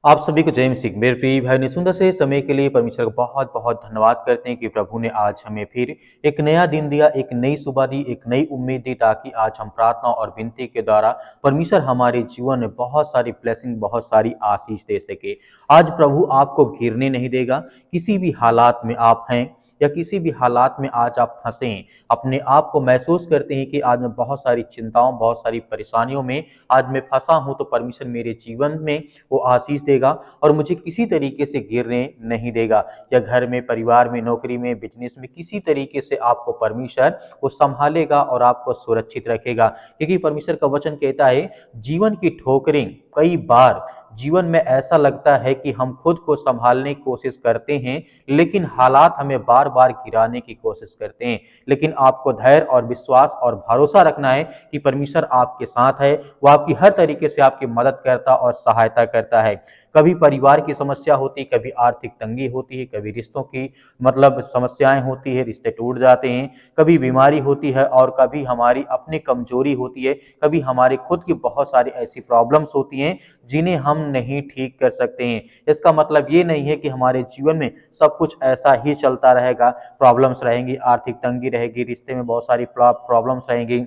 आप सभी को जय मसीह। मेरे प्रिय भाई ने सुंदर से समय के लिए परमेश्वर का बहुत बहुत धन्यवाद करते हैं कि प्रभु ने आज हमें फिर एक नया दिन दिया, एक नई सुबह दी, एक नई उम्मीद दी, ताकि आज हम प्रार्थना और विनती के द्वारा परमेश्वर हमारे जीवन में बहुत सारी ब्लेसिंग, बहुत सारी आशीष दे सके। आज प्रभु आपको गिरने नहीं देगा। किसी भी हालात में आप हैं या किसी भी हालात में आज आप फंसे हैं, अपने आप को महसूस करते हैं कि आज मैं बहुत सारी चिंताओं, बहुत सारी परेशानियों में आज मैं फंसा हूं, तो परमेश्वर मेरे जीवन में वो आशीष देगा और मुझे किसी तरीके से गिरने नहीं देगा। या घर में, परिवार में, नौकरी में, बिजनेस में किसी तरीके से आपको परमेश्वर वो संभालेगा और आपको सुरक्षित रखेगा, क्योंकि परमेश्वर का वचन कहता है जीवन की ठोकरें कई बार जीवन में ऐसा लगता है कि हम खुद को संभालने की कोशिश करते हैं, लेकिन हालात हमें बार बार गिराने की कोशिश करते हैं। लेकिन आपको धैर्य और विश्वास और भरोसा रखना है कि परमेश्वर आपके साथ है। वो आपकी हर तरीके से आपकी मदद करता और सहायता करता है। कभी परिवार की समस्या होती, कभी आर्थिक तंगी होती है, कभी रिश्तों की समस्याएं होती है, रिश्ते टूट जाते हैं, कभी बीमारी होती है और कभी हमारी अपनी कमजोरी होती है, कभी हमारे खुद की बहुत सारी ऐसी प्रॉब्लम्स होती हैं जिन्हें हम नहीं ठीक कर सकते हैं। इसका मतलब ये नहीं है कि हमारे जीवन में सब कुछ ऐसा ही चलता रहेगा। प्रॉब्लम्स रहेंगी, आर्थिक तंगी रहेगी, रिश्ते में बहुत सारी प्रॉब्लम्स रहेंगी,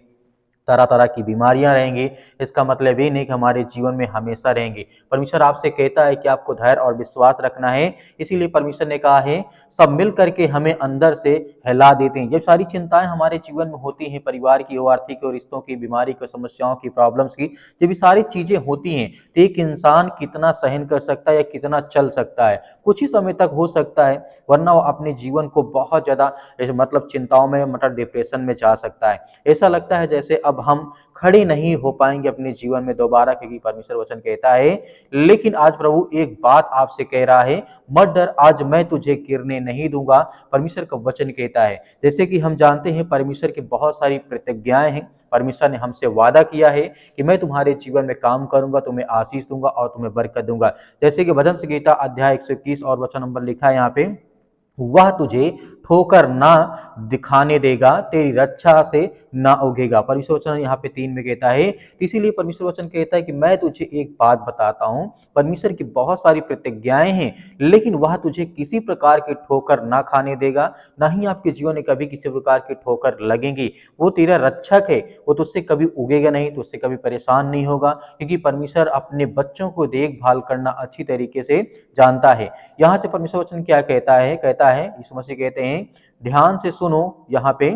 तरह तरह की बीमारियां रहेंगी। इसका मतलब ये नहीं कि हमारे जीवन में हमेशा रहेंगे। परमेश्वर आपसे कहता है कि आपको धैर्य और विश्वास रखना है। इसीलिए परमेश्वर ने कहा है सब मिल करके हमें अंदर से हिला देते हैं। जब सारी चिंताएं हमारे जीवन में होती हैं, परिवार की हो, आर्थिक हो, रिश्तों की, बीमारी की, समस्याओं की, प्रॉब्लम्स की, जब ये सारी चीजें होती हैं तो एक इंसान कितना सहन कर सकता है या कितना चल सकता है? कुछ ही समय तक हो सकता है, वरना वो अपने जीवन को बहुत ज्यादा चिंताओं में, डिप्रेशन में जा सकता है। ऐसा लगता है जैसे अब हम खड़े नहीं हो पाएंगे अपने जीवन में दोबारा, क्योंकि परमेश्वर वचन कहता है। लेकिन आज प्रभु एक बात आपसे कह रहा है, मत डर, आज मैं तुझे गिरने नहीं दूंगा। परमेश्वर का वचन कहता है। जैसे कि हम जानते हैं परमेश्वर की बहुत सारी प्रतिज्ञाएं हैं। परमेश्वर ने हमसे वादा किया है कि मैं तुम्हारे जीवन में काम करूंगा, तुम्हें आशीष दूंगा और तुम्हें बरकत दूंगा। जैसे कि भजन संगीता अध्याय 121 और वचन नंबर लिखा है यहाँ पे, वह तुझे ठोकर ना दिखाने देगा, तेरी रक्षा से ना उगेगा। परमेश्वर वचन यहाँ पे 3 में कहता है। इसीलिए परमेश्वर वचन कहता है कि मैं तुझे एक बात बताता हूँ, परमेश्वर की बहुत सारी प्रतिज्ञाएं हैं, लेकिन वह तुझे किसी प्रकार की ठोकर ना खाने देगा। ना ही आपके जीवन में कभी किसी प्रकार की ठोकर लगेगी। वो तेरा रक्षक है, वो तुझसे कभी उगेगा नहीं, तुझसे कभी परेशान नहीं होगा, क्योंकि परमेश्वर अपने बच्चों को देखभाल करना अच्छी तरीके से जानता है। यहाँ से परमेश्वर वचन क्या कहता है यीशु मसीह कहते हैं, ध्यान से सुनो। यहाँ पे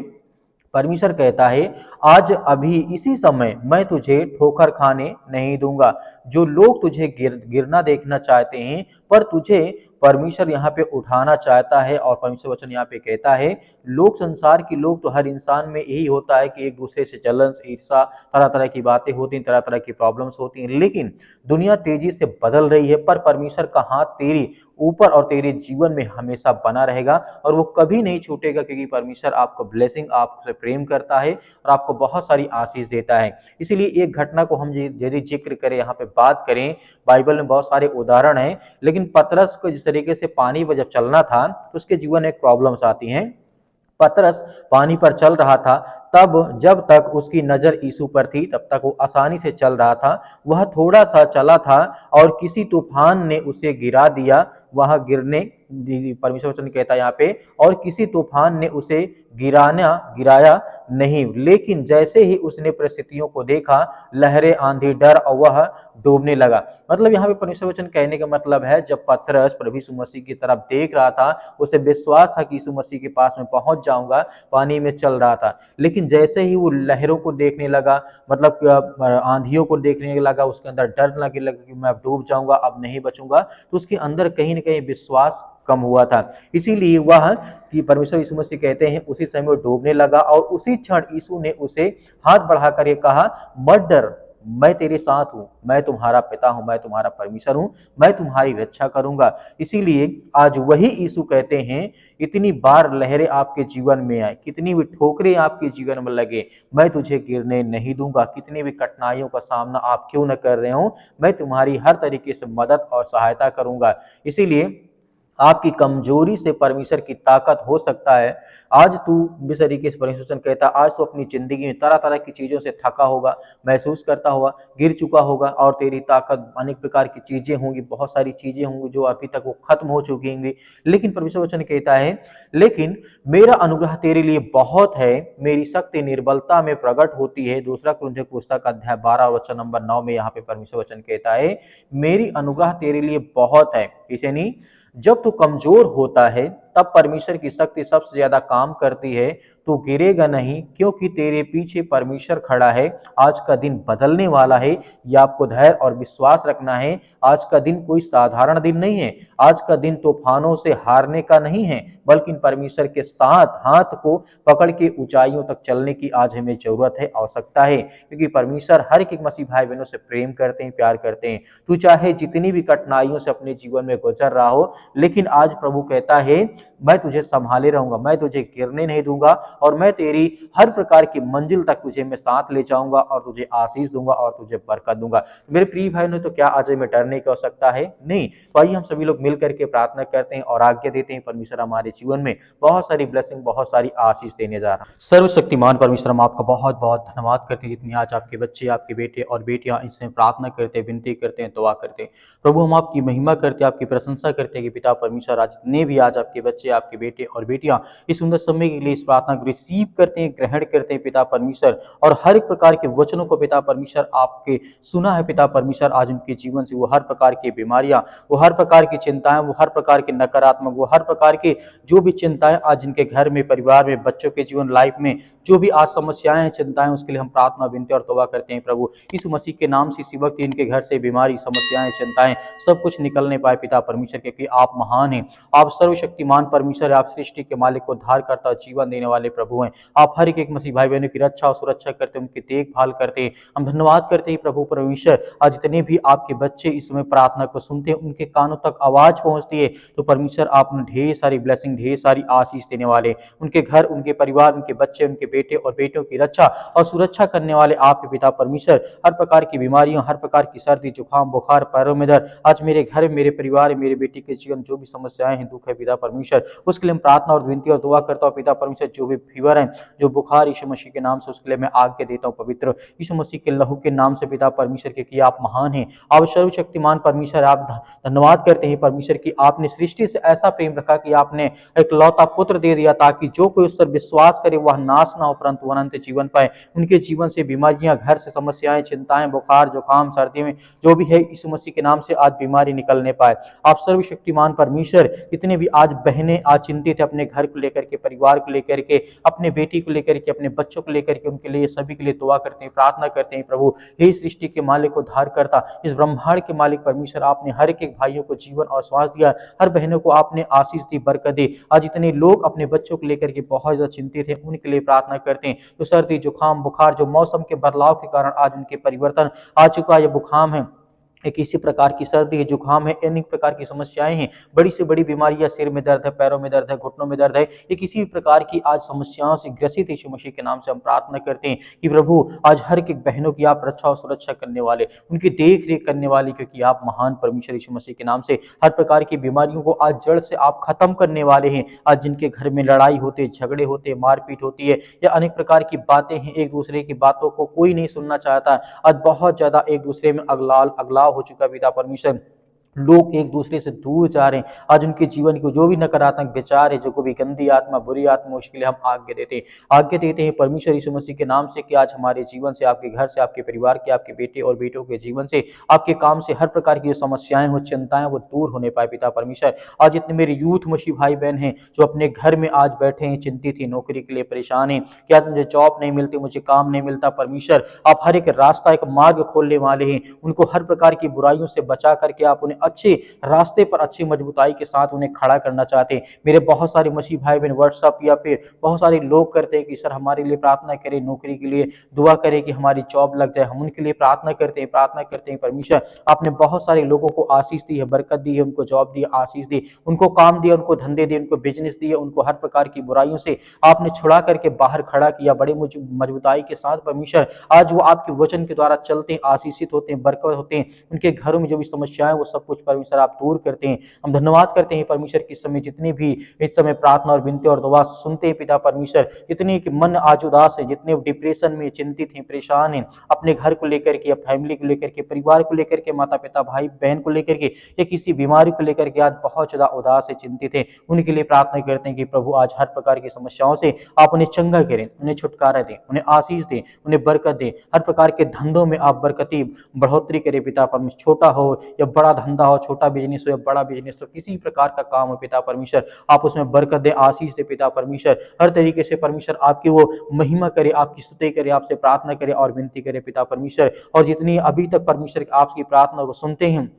परमेश्वर कहता है, आज अभी इसी समय मैं तुझे ठोकर खाने नहीं दूंगा। जो लोग तुझे गिरना देखना चाहते हैं, पर तुझे परमेश्वर यहाँ पे उठाना चाहता है। और परमेश्वर वचन यहाँ पे कहता है, लोग, संसार के लोग, तो हर इंसान में यही होता है कि एक दूसरे से जलन, ईर्ष्या, तरह तरह की बातें होती हैं, तरह तरह की प्रॉब्लम्स होती हैं। लेकिन दुनिया तेजी से बदल रही है, पर परमेश्वर का हाथ तेरी ऊपर और तेरे जीवन में हमेशा बना रहेगा और वो कभी नहीं छूटेगा, क्योंकि परमेश्वर आपको ब्लेसिंग, आपसे प्रेम करता है और आपको बहुत सारी आशीष देता है। इसीलिए एक घटना को हम यदि जिक्र करें, यहाँ पे बात करें, बाइबल में बहुत सारे उदाहरण हैं, लेकिन पतरस को जिस तरीके से पानी पर जब चलना था तो उसके जीवन में प्रॉब्लम्स आती हैं। पतरस पानी पर चल रहा था, तब जब तक उसकी नजर यीशु पर थी तब तक वो आसानी से चल रहा था। वह थोड़ा सा चला था और किसी तूफान ने उसे गिरा दिया। वह गिरने, परमेश्वर वचन कहता है यहाँ पे, और किसी तूफान ने उसे गिराया नहीं, लेकिन जैसे ही उसने परिस्थितियों को देखा, लहरें, आंधी, डर, और वह डूबने लगा। मतलब यहाँ पे परमेश्वर वचन कहने का मतलब है, जब पतरस प्रभु यीशु मसीह की तरफ देख रहा था, उसे विश्वास था कि यीशु मसीह के पास में पहुंच जाऊंगा, पानी में चल रहा था। लेकिन जैसे ही वो लहरों को देखने लगा, आंधियों को देखने लगा, उसके अंदर डर लगने लगा कि मैं अब डूब जाऊंगा, अब नहीं बचूंगा, तो उसके अंदर कहीं ना कहीं विश्वास कम हुआ था। इसीलिए वह, कि परमेश्वर यीशु मसीह कहते हैं, उसी समय वो डूबने लगा और उसी क्षण यीशु ने उसे हाथ बढ़ाकर ये कहा, मत डर, मैं तेरे साथ हूं, मैं तुम्हारा पिता हूं, मैं तुम्हारा परमेश्वर हूं, मैं तुम्हारी रक्षा करूंगा। इसीलिए आज वही यीशु कहते हैं, इतनी बार लहरें आपके जीवन में आए, कितनी भी ठोकरें आपके जीवन में लगे, मैं तुझे गिरने नहीं दूंगा। कितनी भी कठिनाइयों का सामना आप क्यों न कर रहे हो, मैं तुम्हारी हर तरीके से मदद और सहायता करूंगा। इसीलिए आपकी कमजोरी से परमेश्वर की ताकत हो सकता है। आज तू जिस तरीके से परमेश्वर वचन कहता है, आज तू अपनी जिंदगी में तरह तरह की चीजों से थका होगा, महसूस करता होगा, गिर चुका होगा, और तेरी ताकत अनेक प्रकार की चीजें होंगी, बहुत सारी चीजें होंगी जो अभी तक वो खत्म हो चुकी होंगी। लेकिन परमेश्वर वचन कहता है, लेकिन मेरा अनुग्रह तेरे लिए बहुत है, मेरी शक्ति निर्बलता में प्रकट होती है। दूसरा कुरिन्थियों की पुस्तक अध्याय 12 वचन नंबर 9 में यहाँ पे परमेश्वर वचन कहता है, मेरी अनुग्रह तेरे लिए बहुत है। इसे नहीं, जब तू कमजोर होता है तब परमेश्वर की शक्ति सबसे ज्यादा काम करती है। तू गिरेगा नहीं, क्योंकि तेरे पीछे परमेश्वर खड़ा है। आज का दिन बदलने वाला है, यह आपको धैर्य और विश्वास रखना है। आज का दिन कोई साधारण दिन नहीं है। आज का दिन तूफानों से हारने का नहीं है, बल्कि परमेश्वर के साथ हाथ को पकड़ के ऊंचाइयों तक चलने की आज हमें जरूरत है, आवश्यकता है, क्योंकि परमेश्वर हर एक मसीह भाई बहनों से प्रेम करते हैं, प्यार करते हैं। तू चाहे जितनी भी कठिनाइयों से अपने जीवन में गुजर रहा हो, लेकिन आज प्रभु कहता है, मैं तुझे संभाले रहूंगा, मैं तुझे गिरने नहीं दूंगा, और मैं तेरी हर प्रकार की मंजिल तक तुझे मैं साथ ले जाऊंगा, और तुझे आशीष दूंगा, और तुझे बरकत दूंगा। मेरे प्रिय भाई ने, तो क्या आज में डरने की आवश्यकता है? नहीं। तो आइए हम सभी लोग मिल करके प्रार्थना करते हैं और आज्ञा देते हैं, परमेश्वर हमारे जीवन में बहुत सारी ब्लेसिंग, बहुत सारी आशीष देने जा रहा है। सर्वशक्तिमान परमेश्वर, हम आपका बहुत बहुत धन्यवाद करते हैं, जितनी आज आपके बच्चे, आपके बेटे और बेटियां इसमें प्रार्थना करते हैं, विनती करते हैं, दुआ करते हैं। प्रभु, हम आपकी महिमा करते हैं, आपकी प्रशंसा करते हैं कि पिता परमेश्वर, आज जितने भी आज आपके बच्चे, आपके बेटे और बेटियां इस सुंदर समय के लिए इस प्रार्थना को रिसीव करते हैं, ग्रहण करते हैं पिता परमेश्वर, और हर एक प्रकार के वचनों को पिता परमेश्वर आपके सुना है पिता परमेश्वर, आज उनके जीवन से वो हर प्रकार की बीमारियां, वो हर प्रकार की चिंताएं, वो हर प्रकार के नकारात्मक, वो हर प्रकार के जो भी चिंताएं आज इनके घर में, परिवार में, बच्चों के जीवन लाइफ में जो भी आज समस्याएं हैं, चिंताएं, उसके लिए हम प्रार्थना, विनती और तौबा करते हैं प्रभु। इस मसीह के नाम से इसी वक्त इनके घर से बीमारी, समस्याएं, चिंताएं सब कुछ निकलने पाए पिता परमेश्वर, क्योंकि आप महान हैं, आप सर्वशक्तिमान परमेश्वर, आप सृष्टि के मालिक, उद्धार करता, जीवन देने वाले प्रभु हैं। आप हर एक मसीह भाई बहनों की रक्षा और सुरक्षा करते, उनकी देखभाल करते हैं। हम धन्यवाद करते हैं प्रभु परमेश्वर, आज जितने भी आपके बच्चे इस समय प्रार्थना को सुनते हैं, उनके कानों तक आवाज पहुंचती है, तो परमेश्वर आप उन्हें ढेर सारी ब्लेसिंग, ढेर सारी आशीष देने वाले, उनके घर, उनके परिवार, उनके बच्चे, उनके बेटे और बेटियों की रक्षा और सुरक्षा करने वाले आप पिता परमेश्वर। हर प्रकार की बीमारियों, हर प्रकार की सर्दी, जुकाम, बुखार, पैरों में दर्द, आज मेरे घर, मेरे परिवार, मेरे बेटी के जीवन जो भी समस्याएं हैं, दुख है पिता परमेश्वर, उसके लिए हम प्रार्थना और विनती और दुआ करता हूँ पिता परमेश्वर। जो भी फीवर है, जो बुखार, यीशु मसीह के नाम से उसके लिए मैं आज्ञा देता हूँ पवित्र यीशु मसीह के लहू के नाम से पिता परमेश्वर, क्योंकि आप महान हैं, आप सर्वशक्तिमान परमेश्वर। आप धन्यवाद करते हैं परमेश्वर की आपने सृष्टि से ऐसा प्रेम रखा कि आपने एक लौता पुत्र दे दिया, ताकि जो कोई उस पर विश्वास करे वह नाश ना हो, परंतु अनंत जीवन पाए। उनके जीवन से बीमारियां, घर से समस्याएं, चिंताएं, बुखार, जुकाम, सर्दी में जो भी है, यीशु मसीह के नाम से आज बीमारी निकलने पाए। आप सर्वशक्तिमान परमेश्वर, जितने भी आज बहनें आज चिंतित है अपने घर को लेकर के, परिवार को लेकर के, अपने बेटी को लेकर के, अपने बच्चों को लेकर के, उनके लिए सभी के लिए दुआ करते हैं, प्रार्थना करते हैं प्रभु। हे सृष्टि के मालिक, उद्धार करता, इस ब्रह्मांड के मालिक परमेश्वर, आपने हर एक भाइयों को जीवन और श्वास दिया, हर बहनों को आपने आशीष दी, बरकत दी। आज इतने लोग अपने बच्चों को लेकर के बहुत ज्यादा चिंतित है, उनके लिए प्रार्थना करते हैं। तो सर्दी, जुकाम, बुखार, जो मौसम के बदलाव के कारण आज उनके परिवर्तन आ चुका है, बुखार है, एक इसी प्रकार की सर्दी है, जुकाम है, अनेक प्रकार की समस्याएं हैं, बड़ी से बड़ी बीमारियां, सिर में दर्द है, पैरों में दर्द है, घुटनों में दर्द है, ये किसी भी प्रकार की आज समस्याओं से ग्रसित यीशु मसीह के नाम से हम प्रार्थना करते हैं कि प्रभु आज हर एक बहनों की आप रक्षा और सुरक्षा करने वाले, उनकी देख रेख करने वाले, क्योंकि आप महान परमेश्वर यीशु मसीह के नाम से हर प्रकार की बीमारियों को आज जड़ से आप खत्म करने वाले हैं। आज जिनके घर में लड़ाई होते, झगड़े होते, मारपीट होती है, या अनेक प्रकार की बातें हैं, एक दूसरे की बातों को कोई नहीं सुनना चाहता, आज बहुत ज्यादा एक दूसरे में अगलाव हो चुका पिता परमेश्वर, लोग एक दूसरे से दूर जा रहे हैं। आज उनके जीवन को जो भी नकारात्मक विचार है, जो कोई भी गंदी आत्मा, बुरी आत्मा, उसके लिए हम आज्ञा देते हैं परमेश्वर यीशु मसीह के नाम से, कि आज हमारे जीवन से, आपके घर से, आपके परिवार के, आपके बेटे और बेटों के जीवन से, आपके काम से हर प्रकार की जो समस्याएं हो, चिंताएं, वो दूर होने पाए पिता परमेश्वर। आज जितने मेरे यूथ मसीह भाई बहन हैं जो अपने घर में आज बैठे हैं, चिंतित हैं, नौकरी के लिए परेशान हैं, कि आज मुझे जॉब नहीं मिलती, मुझे काम नहीं मिलता, परमेश्वर आप हर एक रास्ता, एक मार्ग खोलने वाले हैं, उनको हर प्रकार की बुराइयों से बचा करके आप उन्हें अच्छे रास्ते पर, अच्छी मजबूताई के साथ उन्हें खड़ा करना चाहते हैं। मेरे बहुत सारे मसीह भाई बहन व्हाट्सएप या फिर बहुत सारे लोग करते हैं कि सर हमारे लिए प्रार्थना करें, नौकरी के लिए दुआ करें कि हमारी जॉब लग जाए। हम उनके लिए प्रार्थना करते हैं परमेश्वर, आपने बहुत सारे लोगों को आशीष दी है, बरकत दी है, उनको जॉब दी, आशीष दी, उनको काम दिया, उनको धंधे दिए, उनको बिजनेस दिए, उनको हर प्रकार की बुराइयों से आपने छुड़ा करके बाहर खड़ा किया बड़े मजबूताई के साथ परमेश्वर। आज वो आपके वचन के द्वारा चलते हैं, आशीषित होते हैं, बरकत होते हैं, उनके घरों में जो भी समस्याएं वो सब कुछ कुछ परमेश्वर आप दूर करते हैं। हम धन्यवाद करते हैं परमेश्वर कि इस समय जितने भी इस समय प्रार्थना और विनती और दुआ सुनते हैं पिता परमेश्वर, जितने कि मन आज उदास है, जितने डिप्रेशन में चिंतित हैं, परेशान हैं, अपने घर को लेकर के, फैमिली को लेकर के, परिवार को लेकर के, माता पिता भाई बहन को लेकर के, या किसी बीमारी को लेकर के आज बहुत ज्यादा उदास है, चिंतित है, उनके लिए प्रार्थना करते हैं कि प्रभु आज हर प्रकार की समस्याओं से आप उन्हें चंगा करें, उन्हें छुटकारा दें, उन्हें आशीष दें, उन्हें बरकत दें, हर प्रकार के धंधों में आप बरकती बढ़ोतरी करें पिता परमेश्वर। छोटा हो या बड़ा धंधा हो, छोटा बिजनेस हो या बड़ा बिजनेस हो, किसी प्रकार का काम हो पिता परमेश्वर, आप उसमें बरकत दे, आशीष दे पिता परमेश्वर। हर तरीके से परमेश्वर आपकी वो महिमा करे, आपकी स्तुति करे, आपसे प्रार्थना करे और विनती करे पिता परमेश्वर। और जितनी अभी तक परमेश्वर आपकी प्रार्थना को सुनते हैं,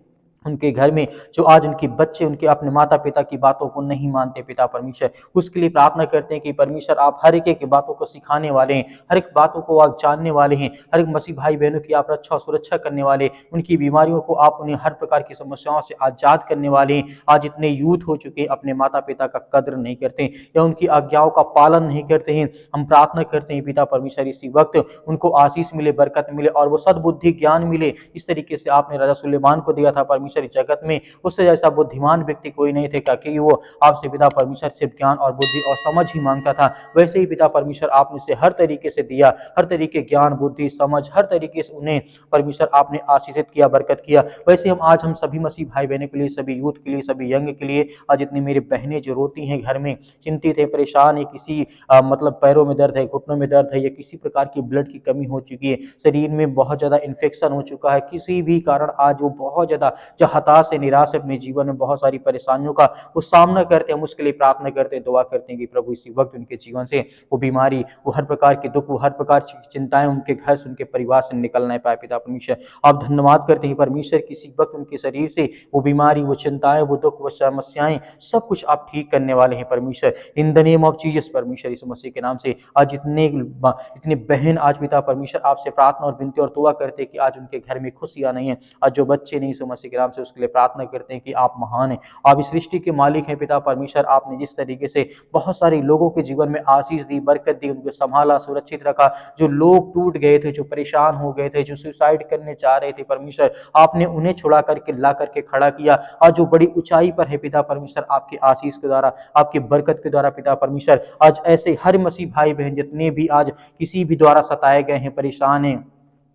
उनके घर में जो आज उनके बच्चे उनके अपने माता पिता की बातों को नहीं मानते पिता परमेश्वर, उसके लिए प्रार्थना करते हैं कि परमेश्वर आप हर एक बातों को सिखाने वाले हैं, हर एक बातों को आप जानने वाले हैं, हर एक मसीह भाई बहनों की आप रक्षा और सुरक्षा करने वाले, उनकी बीमारियों को आप उन्हें हर प्रकार की समस्याओं से आजाद करने वाले हैं। आज इतने यूथ हो चुके हैं अपने माता पिता का कद्र नहीं करते या उनकी आज्ञाओं का पालन नहीं करते हैं। हम प्रार्थना करते हैं पिता परमेश्वर इसी वक्त उनको आशीष मिले, बरकत मिले और वो सद्बुद्धि ज्ञान मिले। इस तरीके से आपने राजा सुलेमान को दिया था परमेश्वर जगत में, उससे जैसा बुद्धिमान व्यक्ति कोई नहीं थे, क्योंकि वो आपसे पिता परमेश्वर से ज्ञान और बुद्धि और समझ ही मांगता था। वैसे ही पिता परमेश्वर आपने से हर तरीके से दिया, हर तरीके ज्ञान बुद्धि समझ हर तरीके से उन्हें परमेश्वर आपने आशीषित किया, बरकत किया। वैसे हम सभी मसीह भाई बहनों के लिए, सभी यूथ के लिए, सभी यंग के लिए, आज जितनी मेरी बहनें जो रोती हैं घर में, चिंतित है, परेशान है, किसी मतलब पैरों में दर्द है, घुटनों में दर्द है, या किसी प्रकार की ब्लड की कमी हो चुकी है, शरीर में बहुत ज्यादा इन्फेक्शन हो चुका है, किसी भी कारण आज वो बहुत ज्यादा हताश है, निराश है, अपने जीवन में बहुत सारी परेशानियों का वो सामना करते हैं, हम उसके लिए प्रार्थना करते हैं, दुआ करते हैं कि प्रभु इसी वक्त उनके जीवन से वो बीमारी, वो हर प्रकार के दुख, वो हर प्रकार की चिंताएं उनके घर से, उनके परिवार से निकल नहीं पाए पिता परमेश्वर। आप धन्यवाद करते हैं परमेश्वर, किसी वक्त उनके शरीर से वो बीमारी, वो चिंताएं, वो दुख, वो समस्याएं सब कुछ आप ठीक करने वाले हैं परमेश्वर। इन द नेम ऑफ जीसस परमेश्वर, यीशु मसीह के नाम से आज इतने बहन आज पिता परमेश्वर आपसे प्रार्थना और विनती और दुआ करते हैं कि आज उनके घर में खुशियां नहीं है, आज जो बच्चे नहीं यीशु मसीह के नाम से उसके लिए प्रार्थना करते हैं कि आप महान हैं, आप इस सृष्टि के मालिक हैं पिता परमेश्वर। आपने जिस तरीके से बहुत सारे लोगों के जीवन में आशीष दी, बरकत दी, उनको संभाला, सुरक्षित रखा, जो लोग टूट गए थे, जो परेशान हो गए थे, जो सुसाइड करने चाह रहे थे परमेश्वर, आपने उन्हें छुड़ा करके ला करके खड़ा किया। आज जो बड़ी ऊंचाई पर है पिता परमेश्वर, आपकी आशीष के द्वारा, आपकी बरकत के द्वारा पिता परमेश्वर, आज ऐसे हर मसीह भाई बहन जितने भी आज किसी भी द्वारा सताए गए हैं, परेशान हैं,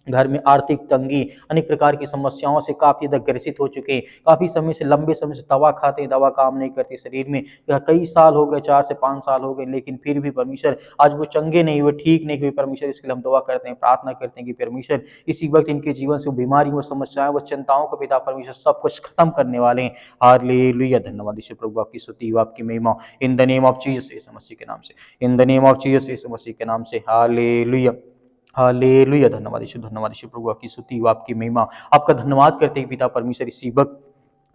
घर में आर्थिक तंगी, अनेक प्रकार की समस्याओं से काफी ज्यादा ग्रसित हो चुके हैं, काफी समय से, लंबे समय से दवा खाते हैं, दवा काम नहीं करती शरीर में, या कई साल हो गए, 4 से 5 साल हो गए, लेकिन फिर भी परमेश्वर आज वो चंगे नहीं हुए, ठीक नहीं हुए परमेश्वर। इसके लिए हम दुआ करते हैं, प्रार्थना करते हैं कि परमेश्वर इसी वक्त इनके जीवन से वो बीमारी, वो समस्याएं, वो चिंताओं को पिता परमेश्वर सब कुछ खत्म करने वाले हैं। हालेलुया, धन्यवाद यीशु प्रभु, आपकी स्तुति, आपकी महिमा, in the name of Jesus यीशु मसीह के नाम से, in the name of Jesus यीशु मसीह के नाम से। हालेलुया, हालेलुया, धन्यवाद यीशु प्रभु, आपकी स्तुति, आपकी महिमा, आपका धन्यवाद करते हैं पिता परमेश्वर। इसी वक्त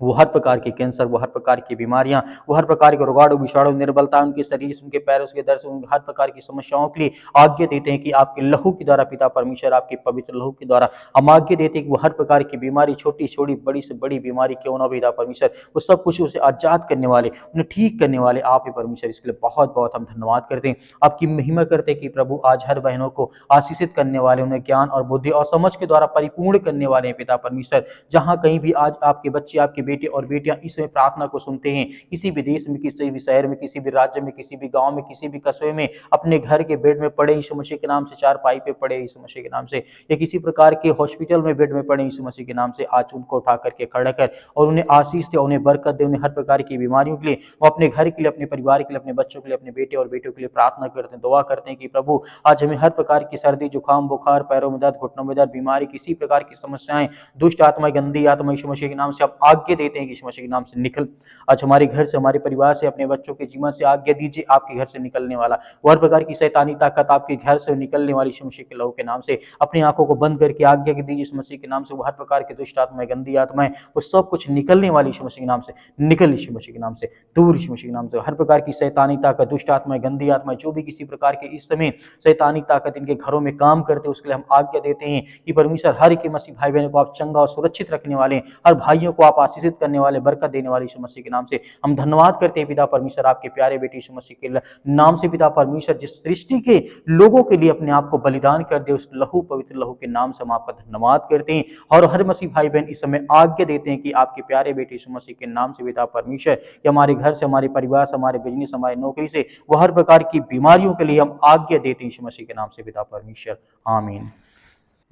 वो हर प्रकार के कैंसर, वो हर प्रकार की बीमारियां, वो हर प्रकार के रोगाणु विषाणु, निर्बलता उनके शरीर से, उनके पैरों के दर्द से, उनके हर प्रकार की समस्याओं के लिए आज्ञा देते हैं कि आपके लहू के द्वारा पिता परमेश्वर, आपके पवित्र लहू के द्वारा हम आज्ञा देते हैं कि वो हर प्रकार की बीमारी, छोटी छोटी बड़ी से बड़ी बीमारी क्यों ना पिता परमेश्वर, वो सब कुछ उसे आजाद करने वाले, उन्हें ठीक करने वाले आप ही परमेश्वर। इसके लिए बहुत बहुत हम धन्यवाद करते हैं, आपकी महिमा करते हैं कि प्रभु आज हर बहनों को आशीषित करने वाले, उन्हें ज्ञान और बुद्धि और समझ के द्वारा परिपूर्ण करने वाले हैं पिता परमेश्वर। जहाँ कहीं भी आज आपके बच्चे, आपके बेटे और बेटियां इसमें प्रार्थना को सुनते हैं, किसी भी देश में, किसी भी शहर में, किसी भी राज्य में, किसी भी गांव में, किसी भी कस्बे में, अपने घर के बेड में पड़े यीशु मसीह के नाम से, चारपाई पे पड़े यीशु मसीह के नाम से, या किसी प्रकार के हॉस्पिटल में बेड में पड़े यीशु मसीह के नाम से, आज उनको उठा करके खड़ा कर और उन्हें आशीष दे, उन्हें बरकत दे, उन्हें हर प्रकार की बीमारियों के लिए, वो अपने घर के लिए, अपने परिवार के लिए, अपने बच्चों के लिए, अपने बेटे और बेटियों के लिए प्रार्थना करते हैं, दुआ करते हैं कि प्रभु आज हमें हर प्रकार की सर्दी, जुकाम, बुखार, पैरों में दर्द, घुटनों में दर्द, बीमारी, किसी प्रकार की समस्याएं, दुष्ट आत्मा, गंदी आत्मा यीशु मसीह के नाम से आप आज्ञा देते हैं कि यीशु मसीह के नाम से निकल। आज हमारे घर से, हमारे परिवार से, अपने बच्चों के जीवन से आज्ञा दीजिए, आपके घर से निकलने वाला वो हर प्रकार की शैतानी ताकत आपके घर से निकलने वाली यीशु मसीह के लहू के नाम से, अपनी आंखों को बंद करके आज्ञा दीजिए यीशु मसीह के नाम से, वो हर प्रकार के दुष्ट आत्माएं, गंदी आत्माएं, वो सब कुछ निकलने वाली यीशु मसीह के नाम से, निकल यीशु मसीह के नाम से, दूर यीशु मसीह के नाम से, हर प्रकार की शैतानी ताकत, दुष्ट आत्माएं, गंदी आत्माएं, जो भी किसी प्रकार के इस समय शैतानी ताकत इनके घरों में काम करते, उसके लिए हम आज्ञा देते हैं कि परमेश्वर हर एक मसीह भाई बहनों को आप चंगा और सुरक्षित रखने वाले हैं, हर भाइयों को आप आशीषित आशीषित करने वाले, बरकत देने वाले यीशु मसीह के नाम से हम धन्यवाद करते हैं पिता परमेश्वर, आपके प्यारे बेटे यीशु मसीह के नाम से पिता परमेश्वर, जिस सृष्टि के लोगों के लिए अपने आप को बलिदान कर दे, उस लहू, पवित्र लहू के नाम से हम आपका धन्यवाद करते हैं। और हर मसीह भाई बहन इस समय आज्ञा देते हैं कि आपके प्यारे बेटे यीशु मसीह के नाम से पिता परमेश्वर, कि हमारे घर से, हमारे परिवार से, हमारे बिजनेस, हमारी नौकरी से, वो हर प्रकार की बीमारियों के लिए हम आज्ञा देते हैं यीशु मसीह के नाम से पिता परमेश्वर, आमीन।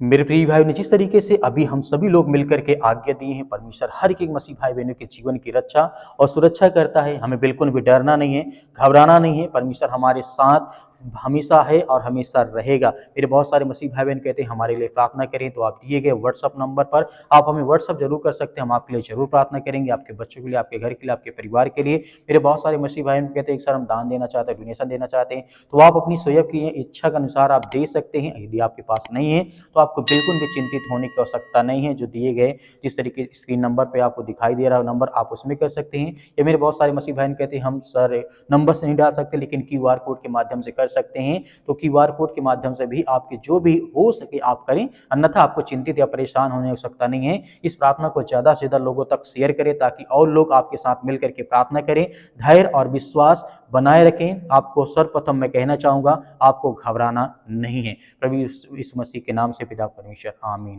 मेरे प्रिय भाई ने जिस तरीके से अभी हम सभी लोग मिलकर के आज्ञा दिए हैं, परमेश्वर हर एक मसीह भाई बहनों के जीवन की रक्षा और सुरक्षा करता है। हमें बिल्कुल भी डरना नहीं है, घबराना नहीं है। परमेश्वर हमारे साथ हमेशा है और हमेशा रहेगा। मेरे बहुत सारे मसीह भाई बहन कहते हैं हमारे लिए प्रार्थना करें, तो आप दिए गए व्हाट्सअप नंबर पर आप हमें व्हाट्सअप जरूर कर सकते हैं। हम आपके लिए जरूर प्रार्थना करेंगे, आपके बच्चों के लिए, आपके घर के लिए, आपके परिवार के लिए। मेरे बहुत सारे मसीह भाई बहन कहते हैं सर हम दान देना चाहते हैं, डोनेशन देना चाहते हैं, तो आप अपनी स्वयं की इच्छा के अनुसार आप दे सकते हैं। यदि आपके पास नहीं है तो आपको बिल्कुल भी चिंतित होने की आवश्यकता नहीं है। जो दिए गए जिस तरीके स्क्रीन नंबर पे आपको दिखाई दे रहा है नंबर, आप उसमें कर सकते हैं। या मेरे बहुत सारे मसीह बहन कहते हैं हम सर नंबर से नहीं डाल सकते, लेकिन क्यूआर कोड के माध्यम से कर सकते हैं। तो क्यूआर कोड के माध्यम से भी आपके जो भी हो सके आप करें, अन्यथा आपको चिंतित या परेशान होने की आवश्यकता नहीं है। इस प्रार्थना को ज्यादा से ज्यादा लोगों तक शेयर करें, ताकि और लोग आपके साथ मिलकर के प्रार्थना करें। धैर्य और विश्वास बनाए रखें। आपको सर्वप्रथम मैं कहना चाहूंगा, आपको घबराना नहीं है। प्रभु यीशु मसीह के नाम से पिता परमेश्वर, आमीन।